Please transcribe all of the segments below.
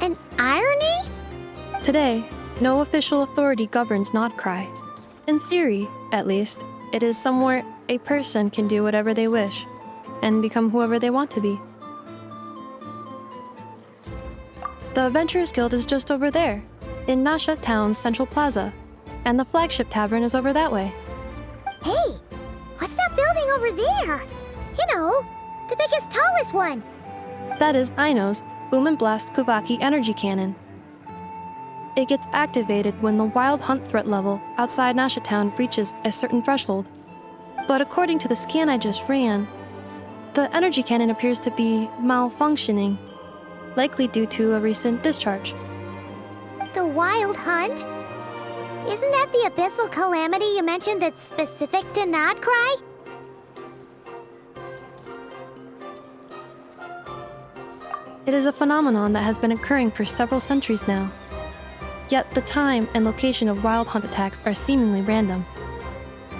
An irony? Today, no official authority governs Nodcry. In theory, at least, it is somewhere a person can do whatever they wish and become whoever they want to be. The Adventurers Guild is just over there, in Nasha Town's Central Plaza, and the flagship tavern is over that way. Hey, what's that building over there? You know, the biggest, tallest one. That is Aino's Boom and Blast Kuvaki energy cannon. It gets activated when the wild hunt threat level outside Nasha Town reaches a certain threshold. But according to the scan I just ran, the energy cannon appears to be malfunctioning, likely due to a recent discharge. The wild hunt? Isn't that the abyssal calamity you mentioned that's specific to Nodcry? It is a phenomenon that has been occurring for several centuries now. Yet the time and location of wild hunt attacks are seemingly random.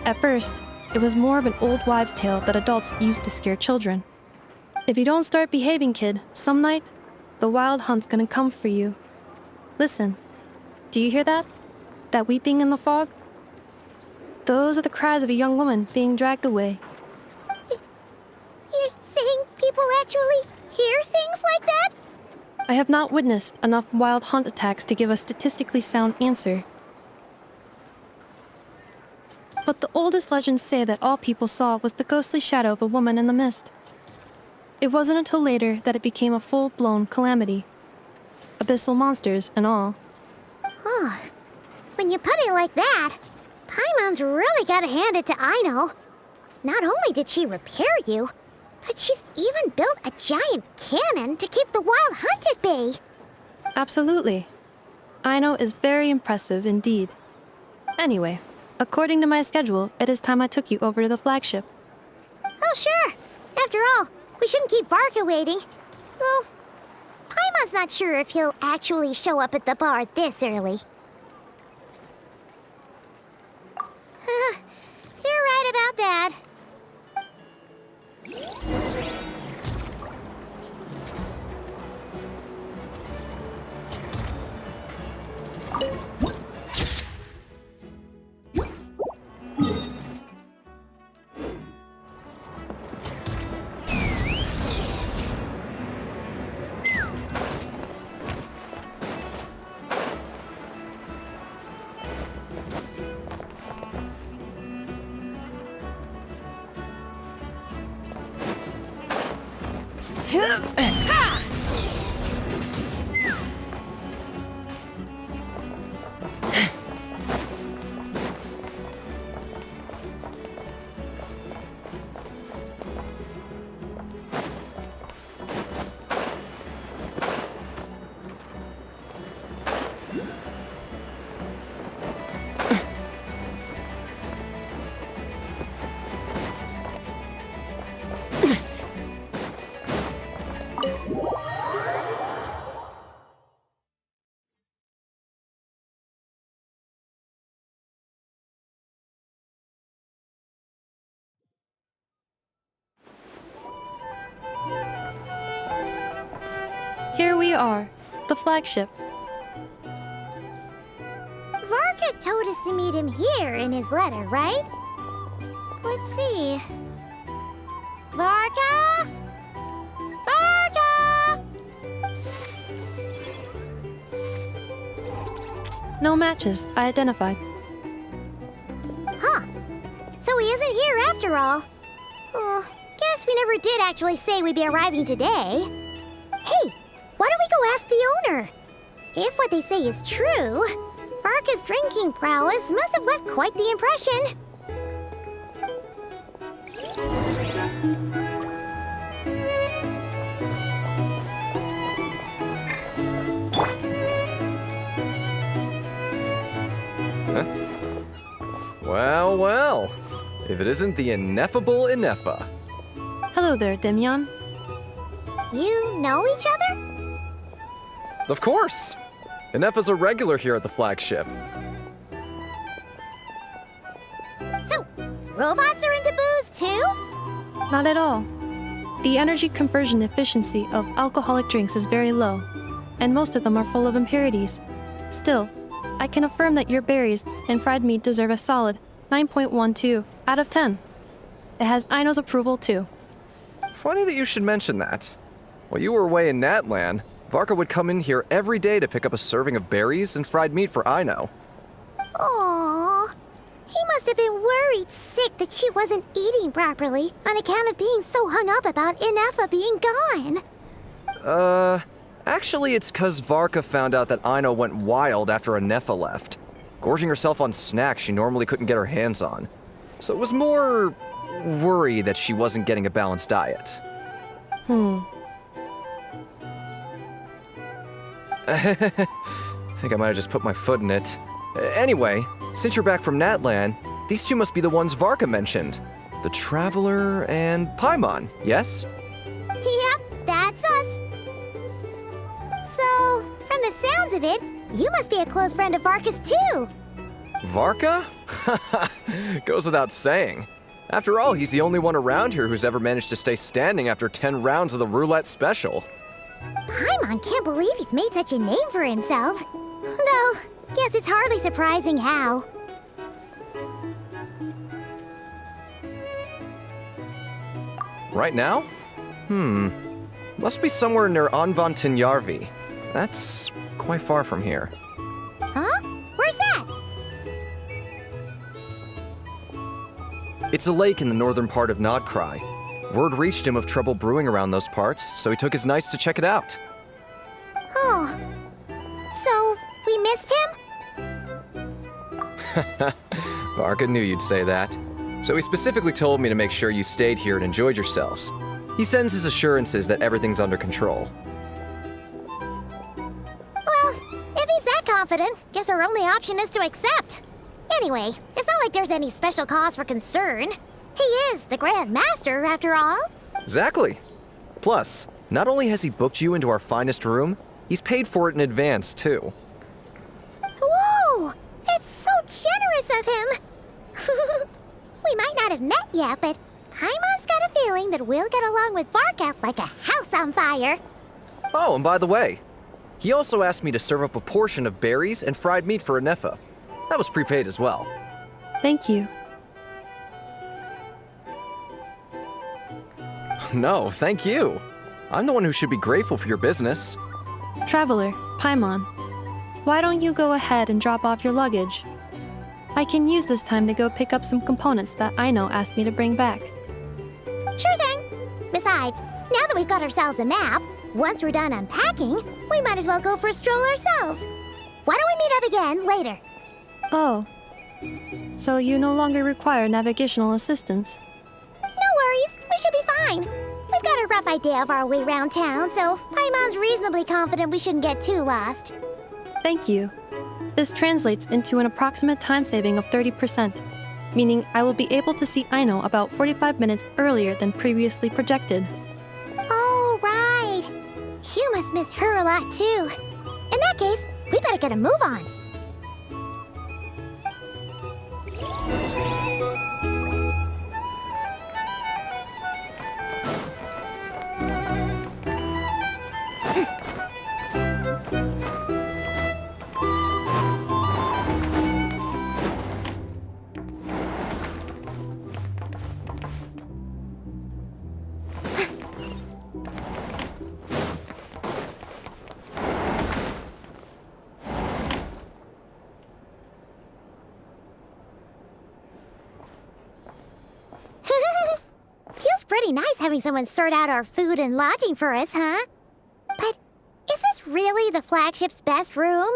At first, it was more of an old wives' tale that adults used to scare children. If you don't start behaving, kid, some night, the wild hunt's gonna come for you. Listen, do you hear that? That weeping in the fog? Those are the cries of a young woman being dragged away. You're saying people actually hear things like that? I have not witnessed enough wild hunt attacks to give a statistically sound answer. But the oldest legends say that all people saw was the ghostly shadow of a woman in the mist. It wasn't until later that it became a full-blown calamity. Abyssal monsters and all. Huh. When you put it like that, Paimon's really gotta hand it to Aino. Not only did she repair you, but she's even built a giant cannon to keep the wild hunt at bay. Absolutely. Aino is very impressive indeed. Anyway, according to my schedule, it is time I took you over to the flagship. Oh, sure. After all, we shouldn't keep Varka waiting. Well, Paimon's not sure if he'll actually show up at the bar this early. You're right about that. Here we are, the flagship. Varka told us to meet him here in his letter, right? Let's see. Varka? Varka! No matches, I identified. Huh. So he isn't here after all. Oh, guess we never did actually say we'd be arriving today. Hey, why don't we go ask the owner? If what they say is true, Varka's drinking prowess must have left quite the impression. Well, well. If it isn't the ineffable Ineffa. Hello there, Demyon. You know each other? Of course! Ineffa's a regular here at the flagship. So, robots are into booze too? Not at all. The energy conversion efficiency of alcoholic drinks is very low, and most of them are full of impurities. Still, I can affirm that your berries and fried meat deserve a solid 9.12 out of 10. It has Aino's approval too. Funny that you should mention that. While you were away in Natlan, Varka would come in here every day to pick up a serving of berries and fried meat for Aino. Aww. He must have been worried sick that she wasn't eating properly on account of being so hung up about Inefa being gone. Actually it's 'cause Varka found out that Aino went wild after Anefa left, gorging herself on snacks she normally couldn't get her hands on. So it was more worry that she wasn't getting a balanced diet. I think I might have just put my foot in it. Anyway, since you're back from Natlan, these two must be the ones Varka mentioned. The Traveler and Paimon, yes? Yep, that's us. So, from the sounds of it, you must be a close friend of Varka's too. Varka? Goes without saying. After all, he's the only one around here who's ever managed to stay standing after 10 rounds of the roulette special. Paimon can't believe he's made such a name for himself. Though, guess it's hardly surprising how. Right now? Must be somewhere near Anvan Tinyarvi. That's quite far from here. Huh? Where's that? It's a lake in the northern part of Nodcry. Word reached him of trouble brewing around those parts, so he took his knights to check it out. Oh. So, we missed him? Varka knew you'd say that. So he specifically told me to make sure you stayed here and enjoyed yourselves. He sends his assurances that everything's under control. Well, if he's that confident, guess our only option is to accept. Anyway, it's not like there's any special cause for concern. He is the Grand Master, after all. Exactly. Plus, not only has he booked you into our finest room, he's paid for it in advance, too. Whoa! That's so generous of him! We might not have met yet, but Paimon's got a feeling that we'll get along with Varka like a house on fire. Oh, and by the way, he also asked me to serve up a portion of berries and fried meat for Anefa. That was prepaid as well. Thank you. No, thank you. I'm the one who should be grateful for your business. Traveler, Paimon, why don't you go ahead and drop off your luggage? I can use this time to go pick up some components that Aino asked me to bring back. Sure thing. Besides, now that we've got ourselves a map, once we're done unpacking, we might as well go for a stroll ourselves. Why don't we meet up again later? Oh. So you no longer require navigational assistance? No worries, we should be fine. We've got a rough idea of our way around town, so Paimon's reasonably confident we shouldn't get too lost. Thank you. This translates into an approximate time saving of 30%, meaning I will be able to see Aino about 45 minutes earlier than previously projected. Oh, right. You must miss her a lot, too. In that case, we better get a move on. Feels pretty nice having someone sort out our food and lodging for us, huh? But is this really the flagship's best room?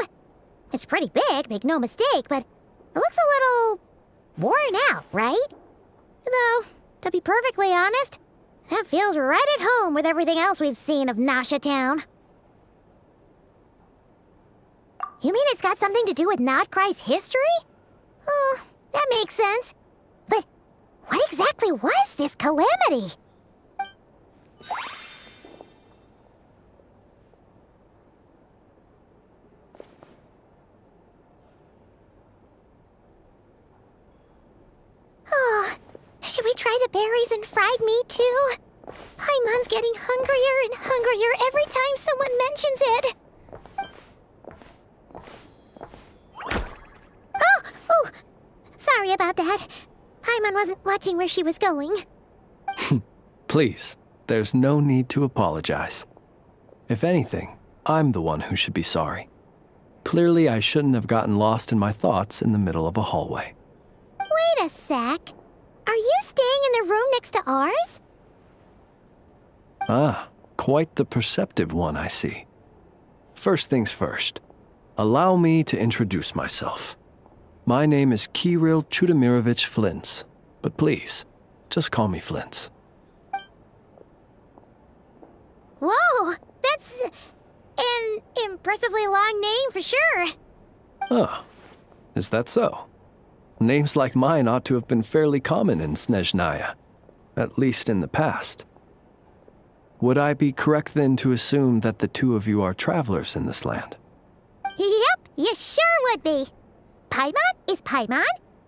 It's pretty big, make no mistake, but it looks a little worn out, right? Though, to be perfectly honest, that feels right at home with everything else we've seen of Nasha Town. You mean it's got something to do with Nodcry's history? Oh, that makes sense. But what exactly was this calamity? Oh, should we try the berries and fried meat too? Paimon's getting hungrier and hungrier every time someone mentions it. wasn't watching where she was going. Please, there's no need to apologize. If anything, I'm the one who should be sorry. Clearly, I shouldn't have gotten lost in my thoughts in the middle of a hallway. Wait a sec. Are you staying in the room next to ours? Ah, quite the perceptive one, I see. First things first, allow me to introduce myself. My name is Kirill Chudamirovich Flintz, but please, just call me Flintz. Whoa, that's an impressively long name for sure. Ah, is that so? Names like mine ought to have been fairly common in Snezhnaya, at least in the past. Would I be correct then to assume that the two of you are travelers in this land? Yep, you sure would be. Paimon is Paimon,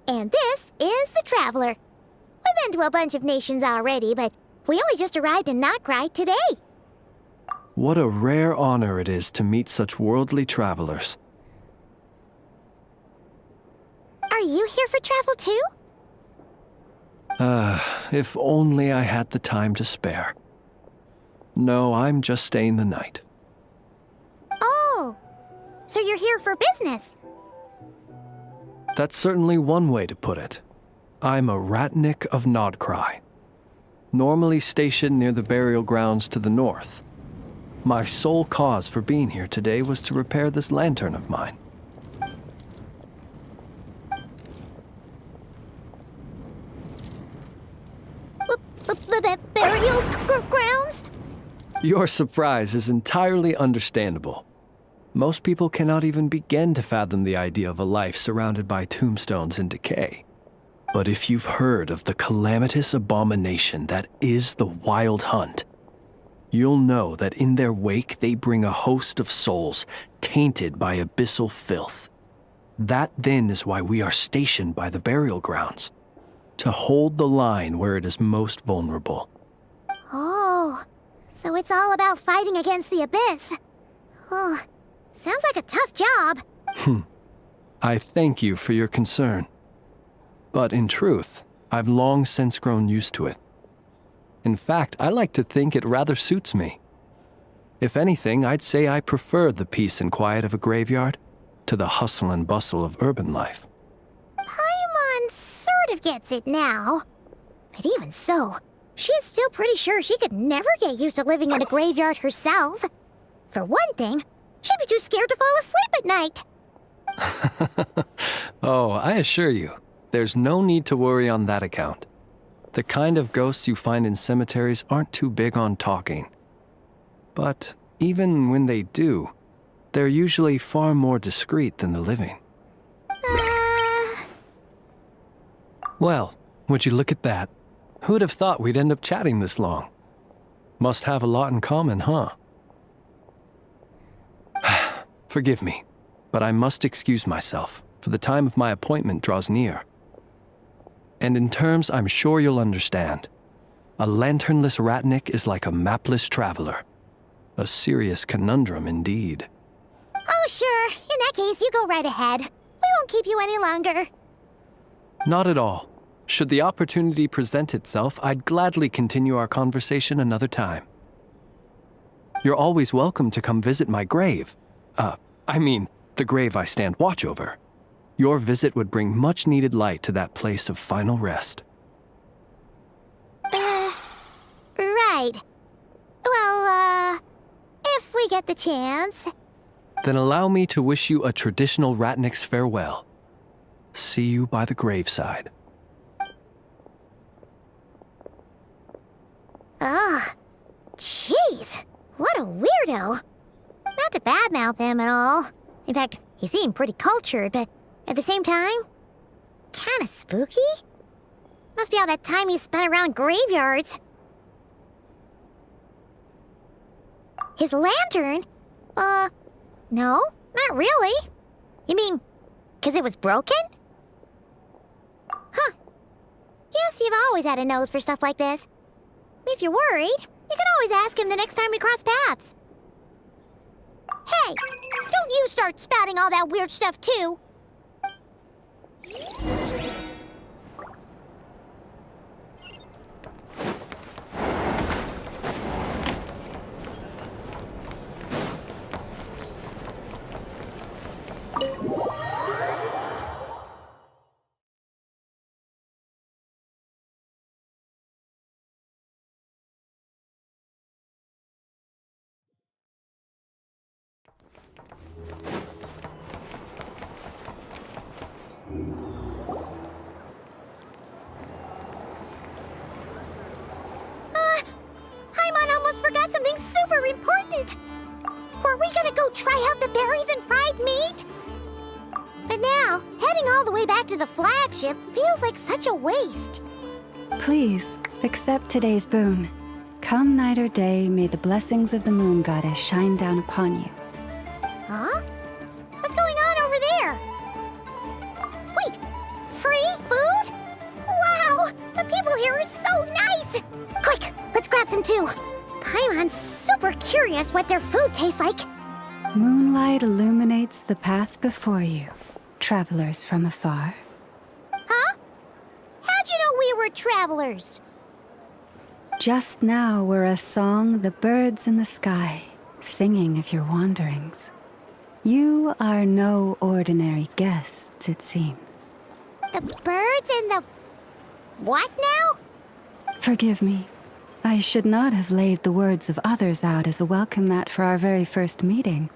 and this is the Traveler. We've been to a bunch of nations already, but we only just arrived in Notgrai today. What a rare honor it is to meet such worldly travelers. Are you here for travel too? If only I had the time to spare. No, I'm just staying the night. Oh, so you're here for business? That's certainly one way to put it. I'm a Ratnik of Nodcry, normally stationed near the burial grounds to the north. My sole cause for being here today was to repair this lantern of mine. Burial grounds? Your surprise is entirely understandable. Most people cannot even begin to fathom the idea of a life surrounded by tombstones and decay. But if you've heard of the calamitous abomination that is the Wild Hunt, you'll know that in their wake they bring a host of souls tainted by abyssal filth. That then is why we are stationed by the burial grounds, to hold the line where it is most vulnerable. Oh, so it's all about fighting against the abyss. Oh, sounds like a tough job. I thank you for your concern. But in truth, I've long since grown used to it. In fact, I like to think it rather suits me. If anything, I'd say I prefer the peace and quiet of a graveyard to the hustle and bustle of urban life. Paimon sort of gets it now. But even so, she's still pretty sure she could never get used to living in a graveyard herself. For one thing, she'd be too scared to fall asleep at night. Oh, I assure you, there's no need to worry on that account. The kind of ghosts you find in cemeteries aren't too big on talking. But even when they do, they're usually far more discreet than the living. Well, would you look at that? Who'd have thought we'd end up chatting this long? Must have a lot in common, huh? Forgive me, but I must excuse myself, for the time of my appointment draws near. And in terms I'm sure you'll understand, a lanternless Ratnik is like a mapless traveler. A serious conundrum indeed. Oh, sure. In that case, you go right ahead. We won't keep you any longer. Not at all. Should the opportunity present itself, I'd gladly continue our conversation another time. You're always welcome to come visit my grave. The grave I stand watch over. Your visit would bring much-needed light to that place of final rest. Right. Well, if we get the chance. Then allow me to wish you a traditional Ratnik's farewell. See you by the graveside. Ugh. Jeez. What a weirdo. Not to badmouth him at all. In fact, he seemed pretty cultured, but at the same time, kinda spooky? Must be all that time he spent around graveyards. His lantern? No, not really. You mean, 'cause it was broken? Huh. Guess you've always had a nose for stuff like this. If you're worried, you can always ask him the next time we cross paths. Hey, don't you start spouting all that weird stuff too. Paimon almost forgot something super important! Were we gonna go try out the berries and fried meat? But now, heading all the way back to the flagship feels like such a waste. Please, accept today's boon. Come night or day, may the blessings of the moon goddess shine down upon you. Huh? What's going on over there? Wait, free food? Wow, the people here are so nice! Quick, let's grab some too. Paimon's super curious what their food tastes like. Moonlight illuminates the path before you, travelers from afar. Huh? How'd you know we were travelers? Just now were a song the birds in the sky, singing of your wanderings. You are no ordinary guests, it seems. The birds and the... what now? Forgive me. I should not have laid the words of others out as a welcome mat for our very first meeting.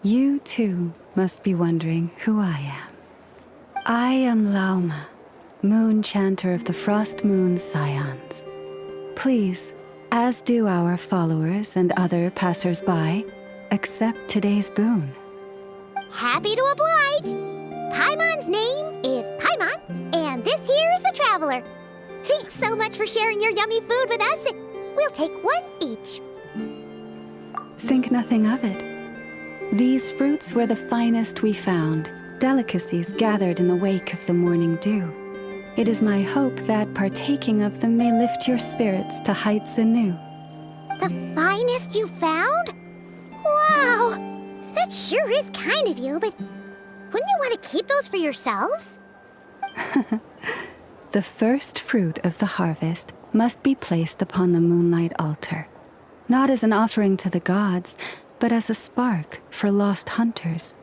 You, too, must be wondering who I am. I am Lauma, moon chanter of the Frost Moon Scions. Please, as do our followers and other passers-by, accept today's boon. Happy to oblige. Paimon's name is Paimon, and this here is the traveler. Thanks so much for sharing your yummy food with us. We'll take one each. Think nothing of it. These fruits were the finest we found, delicacies gathered in the wake of the morning dew. It is my hope that partaking of them may lift your spirits to heights anew. The finest you found? Wow! That sure is kind of you, but wouldn't you want to keep those for yourselves? The first fruit of the harvest must be placed upon the moonlight altar, not as an offering to the gods, but as a spark for lost hunters.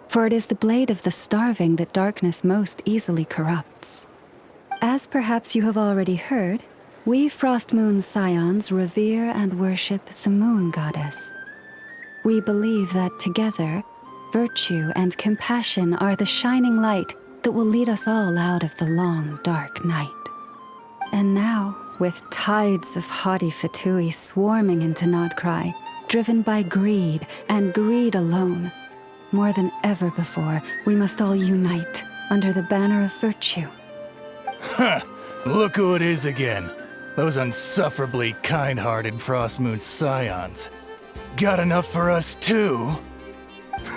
For it is the blade of the starving that darkness most easily corrupts. As perhaps you have already heard, we Frost Moon Scions revere and worship the moon goddess. We believe that together, virtue and compassion are the shining light that will lead us all out of the long, dark night. And now, with tides of haughty Fatui swarming into Nodcry, driven by greed and greed alone, more than ever before, we must all unite under the banner of virtue. Ha! Look who it is again. Those unsufferably kind-hearted Frost Moon Scions. Got enough for us too?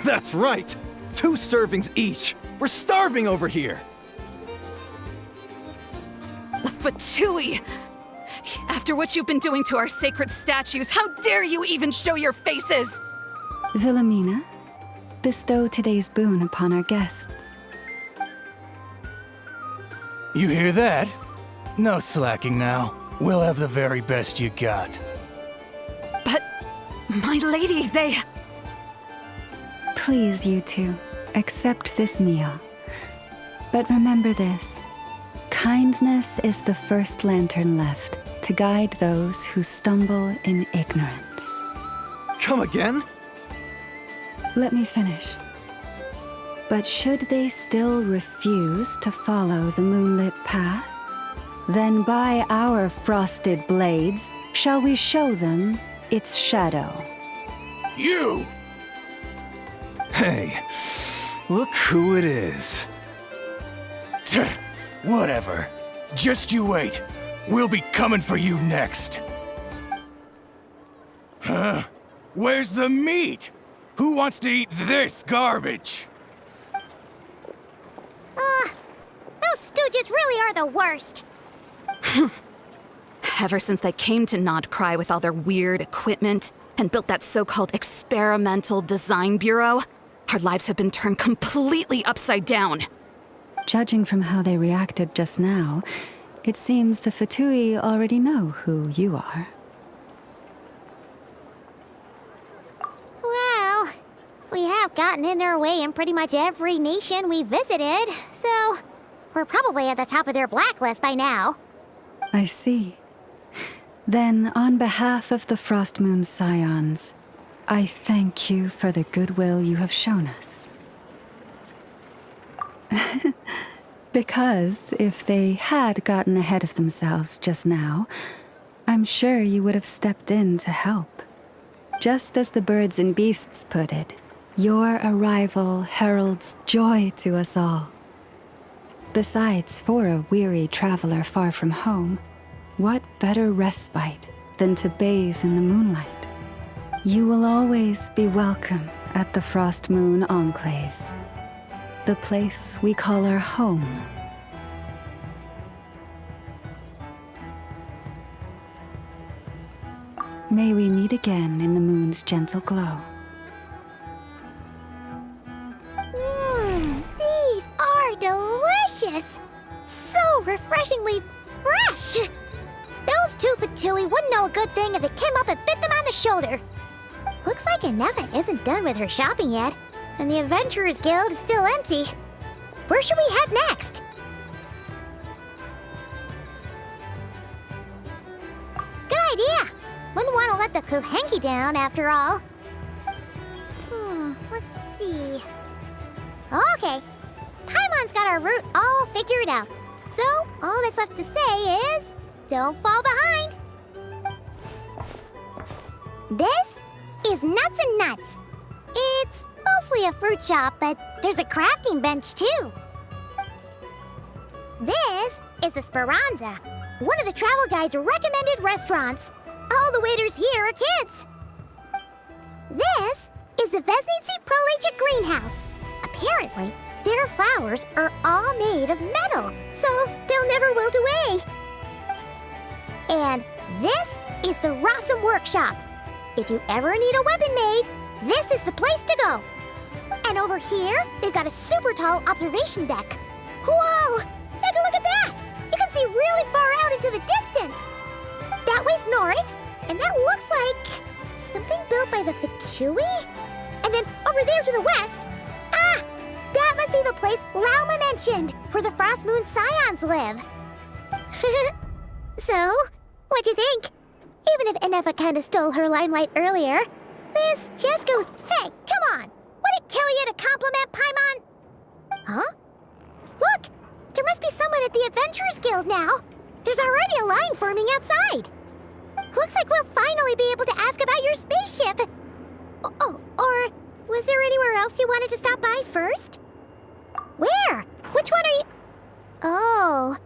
That's right! 2 servings each! We're starving over here! Fatui! After what you've been doing to our sacred statues, how dare you even show your faces? Wilhelmina, bestow today's boon upon our guests. You hear that? No slacking now. We'll have the very best you got. But, my lady, they... Please, you two, accept this meal. But remember this. Kindness is the first lantern left to guide those who stumble in ignorance. Come again? Let me finish. But should they still refuse to follow the moonlit path, then by our frosted blades shall we show them its shadow. You! Hey, look who it is. Tch, whatever. Just you wait. We'll be coming for you next. Huh? Where's the meat? Who wants to eat this garbage? Those stooges really are the worst. Ever since they came to Nodcry with all their weird equipment and built that so-called experimental design bureau, our lives have been turned completely upside down. Judging from how they reacted just now, it seems the Fatui already know who you are. Well, we have gotten in their way in pretty much every nation we visited, so we're probably at the top of their blacklist by now. I see. Then, on behalf of the Frost Moon Scions, I thank you for the goodwill you have shown us. Because if they had gotten ahead of themselves just now, I'm sure you would have stepped in to help. Just as the birds and beasts put it, your arrival heralds joy to us all. Besides, for a weary traveler far from home, what better respite than to bathe in the moonlight? You will always be welcome at the Frost Moon Enclave, the place we call our home. May we meet again in the moon's gentle glow. These are delicious! So refreshingly fresh! Those two Fatui wouldn't know a good thing if it came up and bit them on the shoulder. Looks like Anefa isn't done with her shopping yet, and the Adventurers Guild is still empty. Where should we head next? Good idea! Wouldn't want to let the Kuhenki down, after all. Let's see... Okay, Paimon's got our route all figured out. So, all that's left to say is... don't fall behind! This is Nuts and Nuts. It's mostly a fruit shop, but there's a crafting bench, too. This is the Speranza, one of the travel guide's recommended restaurants. All the waiters here are kids. This is the Vesnitsi Prolegia greenhouse. Apparently, their flowers are all made of metal, so they'll never wilt away. And this is the Rossum Workshop. If you ever need a weapon made, this is the place to go. And over here, they've got a super tall observation deck. Whoa! Take a look at that! You can see really far out into the distance. That way's north, and that looks like something built by the Fatui? And then over there to the west, that must be the place Lauma mentioned, where the Frost Moon Scions live. So, what'd you think? Even if Anefa kinda stole her limelight earlier, this just goes, hey, come on! Would it kill you to compliment Paimon? Huh? Look! There must be someone at the Adventurers Guild now! There's already a line forming outside! Looks like we'll finally be able to ask about your spaceship! Oh, or was there anywhere else you wanted to stop by first? Where? Which one are you... Oh,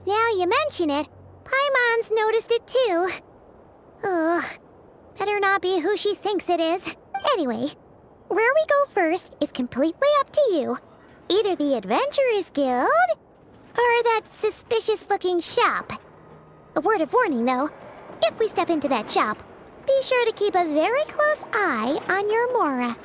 now you mention it, Paimon's noticed it too. Ugh, better not be who she thinks it is. Anyway, where we go first is completely up to you. Either the Adventurers Guild, or that suspicious-looking shop. A word of warning, though. If we step into that shop, be sure to keep a very close eye on your Mora.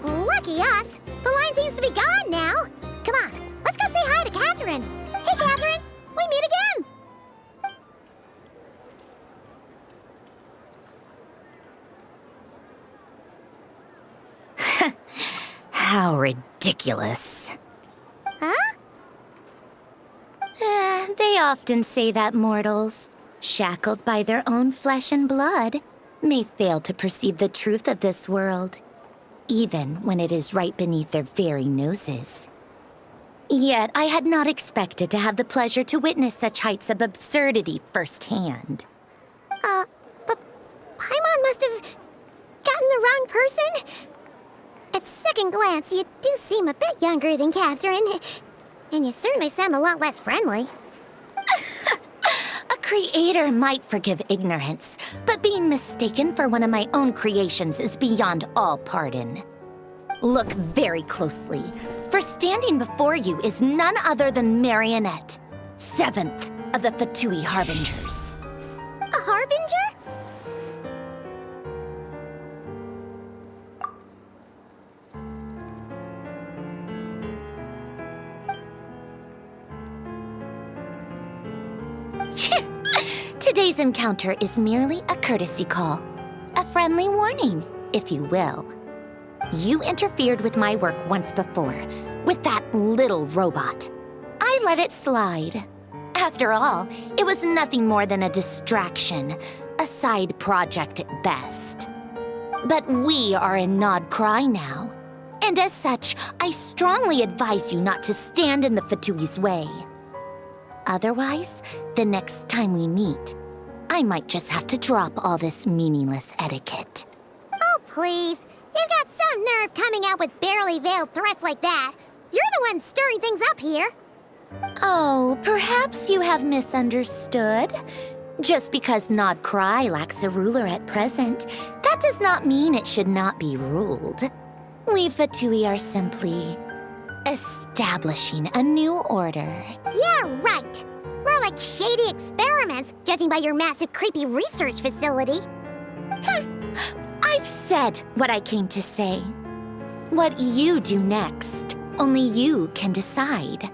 Lucky us! The line seems to be gone now! Come on, let's go say hi to Catherine! Hey, Catherine! We meet again! How ridiculous. Huh? They often say that mortals, shackled by their own flesh and blood, may fail to perceive the truth of this world, even when it is right beneath their very noses. Yet I had not expected to have the pleasure to witness such heights of absurdity firsthand. But Paimon must have gotten the wrong person? At second glance, you do seem a bit younger than Catherine. And you certainly sound a lot less friendly. A creator might forgive ignorance, but being mistaken for one of my own creations is beyond all pardon. Look very closely, for standing before you is none other than Marionette, 7th of the Fatui Harbingers. A harbinger? Today's encounter is merely a courtesy call. A friendly warning, if you will. You interfered with my work once before, with that little robot. I let it slide. After all, it was nothing more than a distraction, a side project at best. But we are in Nod Cry now, and as such, I strongly advise you not to stand in the Fatui's way. Otherwise, the next time we meet, I might just have to drop all this meaningless etiquette. Oh, please. You've got some nerve coming out with barely veiled threats like that. You're the one stirring things up here. Oh, perhaps you have misunderstood. Just because Nod Cry lacks a ruler at present, that does not mean it should not be ruled. We Fatui are simply establishing a new order. Yeah, right. We're like shady experiments, judging by your massive, creepy research facility. I've said what I came to say. What you do next, only you can decide.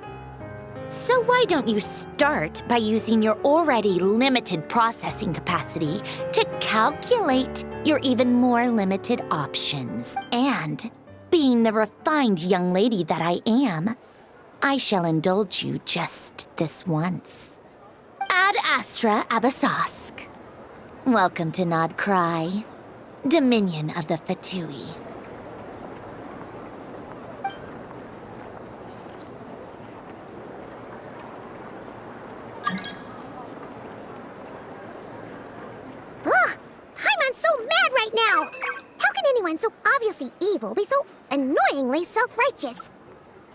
So why don't you start by using your already limited processing capacity to calculate your even more limited options? And, being the refined young lady that I am, I shall indulge you just this once. Ad Astra Abasask. Welcome to Nod Cry, Dominion of the Fatui. Ugh! Paimon's so mad right now! How can anyone so obviously evil be so annoyingly self-righteous?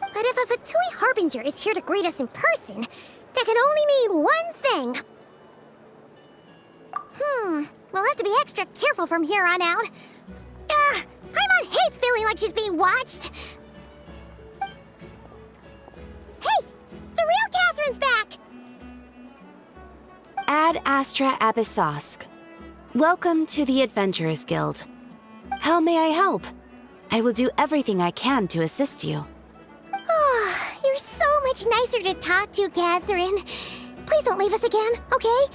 But if a Fatui Harbinger is here to greet us in person, that can only mean one thing. We'll have to be extra careful from here on out. Paimon hates feeling like she's being watched. Hey! The real Catherine's back! Ad Astra Abyssosque. Welcome to the Adventurers Guild. How may I help? I will do everything I can to assist you. Oh, you're so much nicer to talk to, Catherine. Please don't leave us again, okay?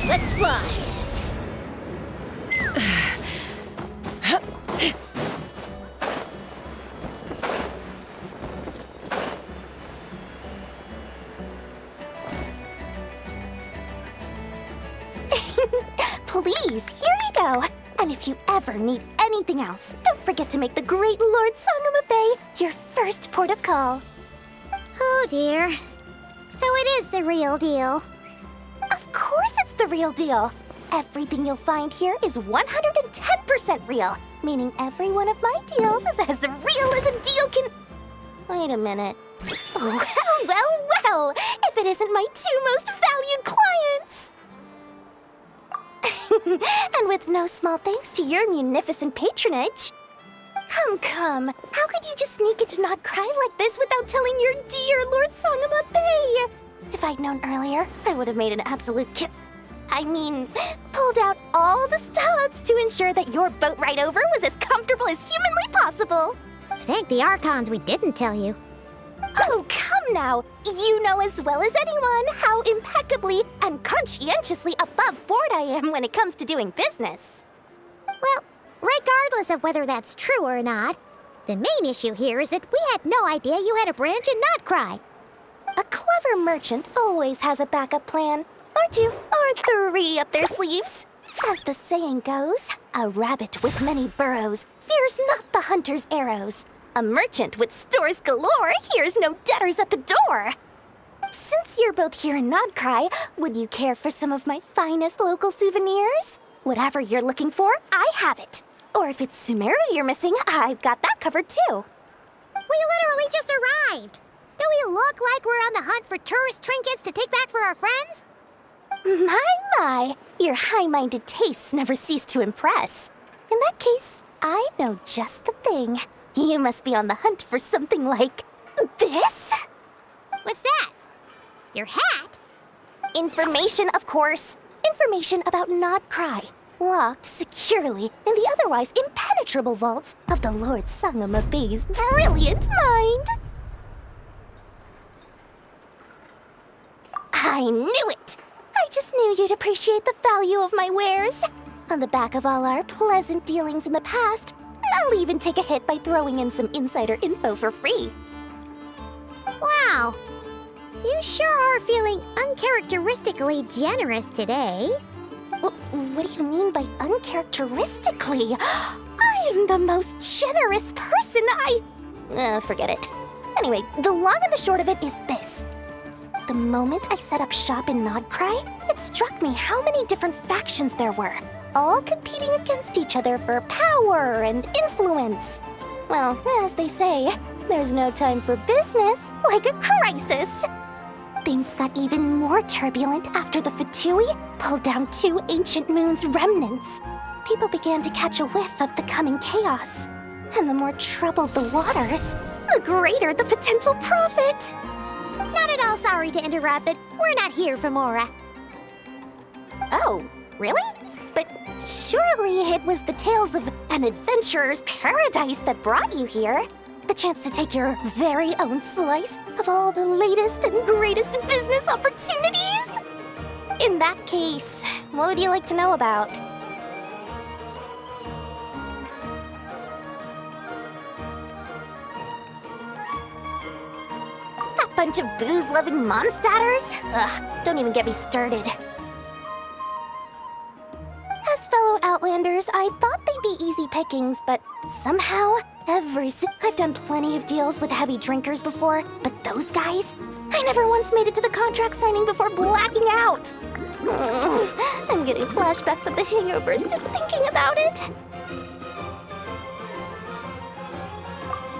Let's fly! Please, here you go. And if you ever need anything else, don't forget to make the great Lord Sangama Bay your first port of call. Oh dear. So it is the real deal. Of course it's the real deal. Everything you'll find here is 110% real, meaning every one of my deals is as real as a deal can... Wait a minute. Well, if it isn't my two most valued clients! And with no small thanks to your munificent patronage. Come. How could you just sneak into Nod Cry like this without telling your dear Lord Sangama Bay? If I'd known earlier, I would have made an absolute pulled out all the stops to ensure that your boat ride over was as comfortable as humanly possible. Thank the Archons we didn't tell you. Oh, come now! You know as well as anyone how impeccably and conscientiously above board I am when it comes to doing business. Well, regardless of whether that's true or not, the main issue here is that we had no idea you had a branch in Nod Cry. A clever merchant always has a backup plan, or two, or three up their sleeves. As the saying goes, a rabbit with many burrows fears not the hunter's arrows. A merchant with stores galore hears no debtors at the door. Since you're both here in Nod Cry, would you care for some of my finest local souvenirs? Whatever you're looking for, I have it. Or if it's Sumeru you're missing, I've got that covered too. We literally just arrived. Do we look like we're on the hunt for tourist trinkets to take back for our friends? My, your high-minded tastes never cease to impress. In that case, I know just the thing. You must be on the hunt for something like this? What's that? Your hat? Information, of course. Information about Nod Cry. locked securely in the otherwise impenetrable vaults of the Lord Sangama Bey's brilliant mind. I knew it! I just knew you'd appreciate the value of my wares. On the back of all our pleasant dealings in the past, I'll even take a hit by throwing in some insider info for free. Wow. You sure are feeling uncharacteristically generous today. What do you mean by uncharacteristically? I am the most generous person forget it. Anyway, the long and the short of it is this. The moment I set up shop in Nodcry, it struck me how many different factions there were, all competing against each other for power and influence. Well, as they say, there's no time for business like a crisis. Things got even more turbulent after the Fatui pulled down 2 ancient moon's remnants. People began to catch a whiff of the coming chaos. And the more troubled the waters, the greater the potential profit. Not at all sorry to interrupt, but we're not here for Mora. Oh, really? But surely it was the tales of an adventurer's paradise that brought you here. The chance to take your very own slice of all the latest and greatest business opportunities? In that case, what would you like to know about? That bunch of booze-loving monsters? Ugh, don't even get me started. As fellow Outlanders, I thought they'd be easy pickings, but somehow, I've done plenty of deals with heavy drinkers before, but those guys? I never once made it to the contract signing before blacking out. I'm getting flashbacks of the hangovers just thinking about it.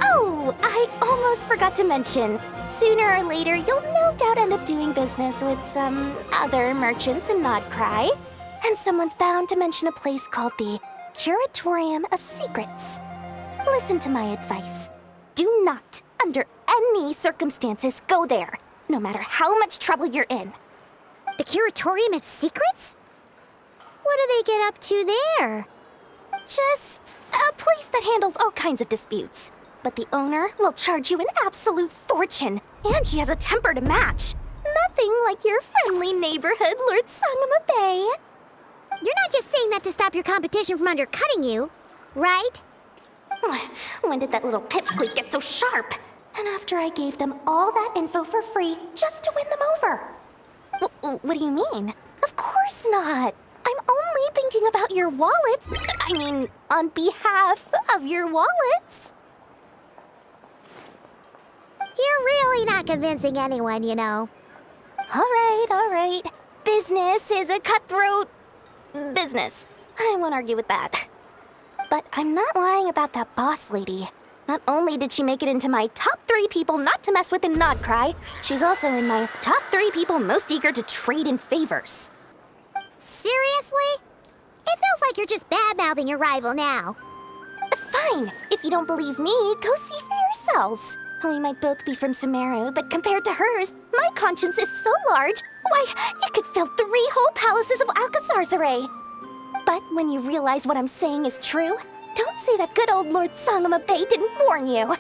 Oh, I almost forgot to mention. Sooner or later, you'll no doubt end up doing business with some other merchants in Nodcry. And someone's bound to mention a place called the Curatorium of Secrets. Listen to my advice. Do not, under any circumstances, go there, no matter how much trouble you're in. The Curatorium of Secrets? What do they get up to there? Just a place that handles all kinds of disputes. But the owner will charge you an absolute fortune, and she has a temper to match. Nothing like your friendly neighborhood, Lord Sangama Bey. You're not just saying that to stop your competition from undercutting you, right? When did that little pipsqueak get so sharp? And after I gave them all that info for free just to win them over. What do you mean? Of course not. I'm only thinking about your wallets. I mean, on behalf of your wallets. You're really not convincing anyone, you know. All right. Business is a cutthroat business. I won't argue with that. But I'm not lying about that boss lady. Not only did she make it into my top 3 people not to mess with in Nodcry, she's also in my top 3 people most eager to trade in favors. Seriously? It feels like you're just bad-mouthing your rival now. Fine. If you don't believe me, go see for yourselves. We might both be from Sumeru, but compared to hers, my conscience is so large, why, it could fill 3 whole palaces of Alcazar's array. But when you realize what I'm saying is true, don't say that good old Lord Sangama Bey didn't warn you.